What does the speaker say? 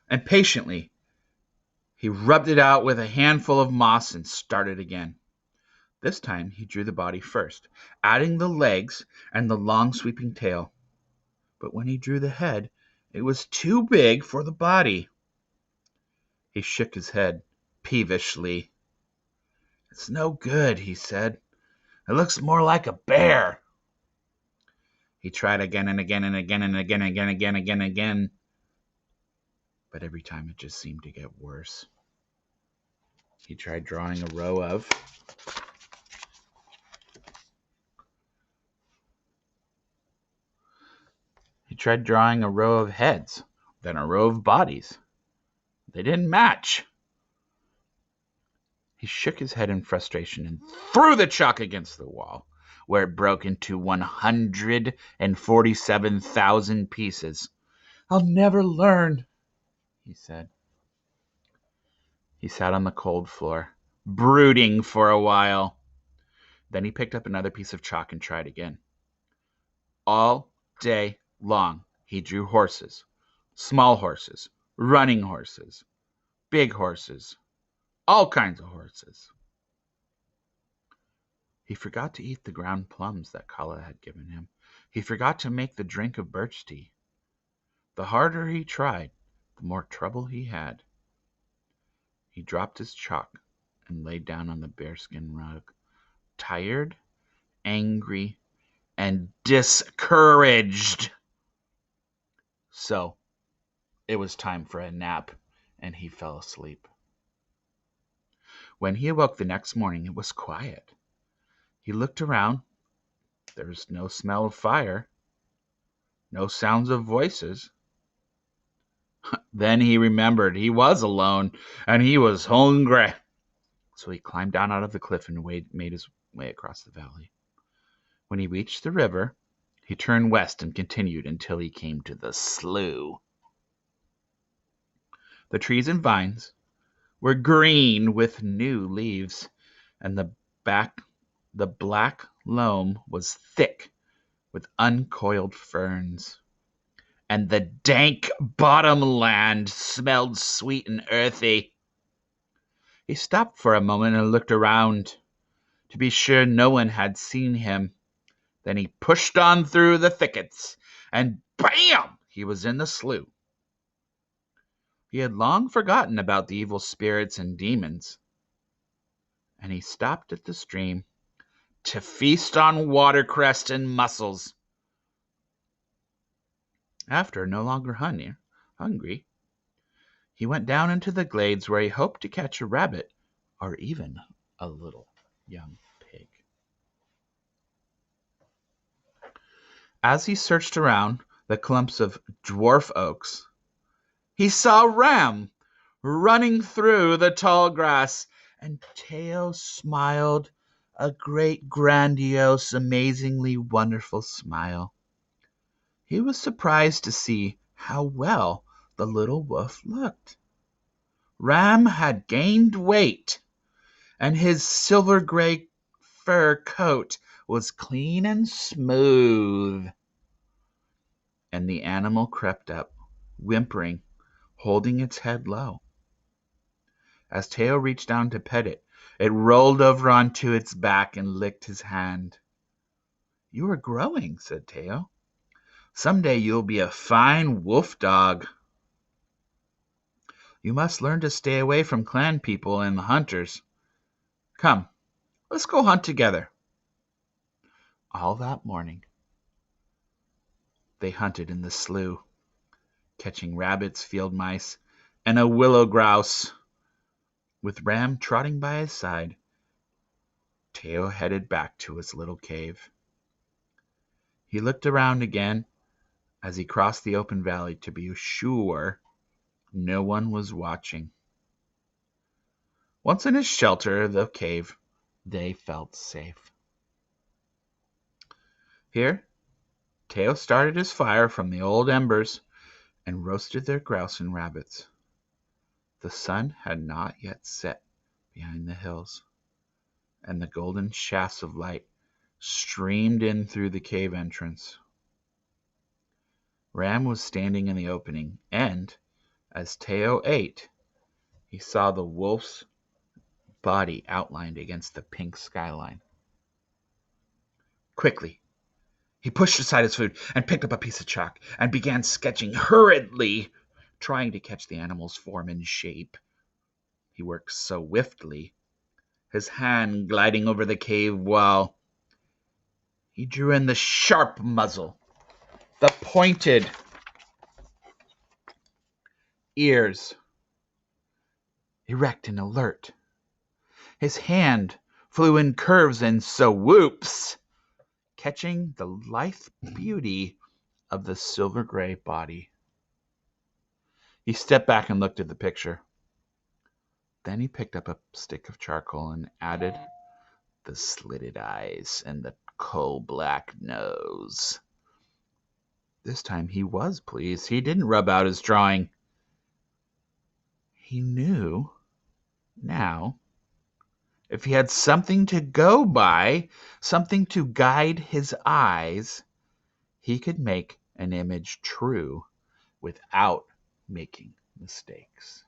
and patiently he rubbed it out with a handful of moss and started again. This time he drew the body first, adding the legs and the long sweeping tail. But when he drew the head, it was too big for the body. He shook his head peevishly. "It's no good," he said. "It looks more like a bear." He tried again and again and again and again and again and again and again, but every time it just seemed to get worse. He tried drawing a row of heads, then a row of bodies. They didn't match. He shook his head in frustration and threw the chalk against the wall, where it broke into 147,000 pieces. "I'll never learn," he said. He sat on the cold floor, brooding for a while. Then he picked up another piece of chalk and tried again. All day long, he drew horses, small horses, running horses, big horses, all kinds of horses. He forgot to eat the ground plums that Kala had given him. He forgot to make the drink of birch tea. The harder he tried, the more trouble he had. He dropped his chalk and lay down on the bearskin rug, tired, angry, and discouraged. So it was time for a nap, and he fell asleep. When he awoke the next morning, it was quiet. He looked around. There was no smell of fire, no sounds of voices. Then he remembered he was alone, and he was hungry. So he climbed down out of the cliff and made his way across the valley. When he reached the river, he turned west and continued until he came to the slough. The trees and vines were green with new leaves, and the black loam was thick with uncoiled ferns, and the dank bottomland smelled sweet and earthy. He stopped for a moment and looked around to be sure no one had seen him. Then he pushed on through the thickets, and bam! He was in the slough. He had long forgotten about the evil spirits and demons, and he stopped at the stream to feast on watercress and mussels. After no longer hungry, he went down into the glades where he hoped to catch a rabbit or even a little young pig. As he searched around the clumps of dwarf oaks, he saw Ram running through the tall grass, and Teo smiled a great, grandiose, amazingly wonderful smile. He was surprised to see how well the little wolf looked. Ram had gained weight, and his silver-gray fur coat was clean and smooth. And the animal crept up, whimpering, holding its head low. As Teo reached down to pet it, it rolled over onto its back and licked his hand. "You are growing," said Teo. "Someday you'll be a fine wolf dog. You must learn to stay away from clan people and the hunters. Come, let's go hunt together." All that morning, they hunted in the slough, catching rabbits, field mice, and a willow grouse. With Ram trotting by his side, Teo headed back to his little cave. He looked around again as he crossed the open valley to be sure no one was watching. Once in his shelter of the cave, they felt safe. Here, Teo started his fire from the old embers and roasted their grouse and rabbits. The sun had not yet set behind the hills, and the golden shafts of light streamed in through the cave entrance. Ram was standing in the opening, and, As Teo ate, he saw the wolf's body outlined against the pink skyline. Quickly, he pushed aside his food and picked up a piece of chalk and began sketching hurriedly, trying to catch the animal's form and shape. He worked so swiftly, his hand gliding over the cave wall. He drew in the sharp muzzle, the pointed ears, erect and alert. His hand flew in curves and swoops, catching the lithe beauty of the silver-gray body. He stepped back and looked at the picture. Then he picked up a stick of charcoal and added the slitted eyes and the coal-black nose. This time he was pleased. He didn't rub out his drawing. He knew now, if he had something to go by, something to guide his eyes, he could make an image true without making mistakes.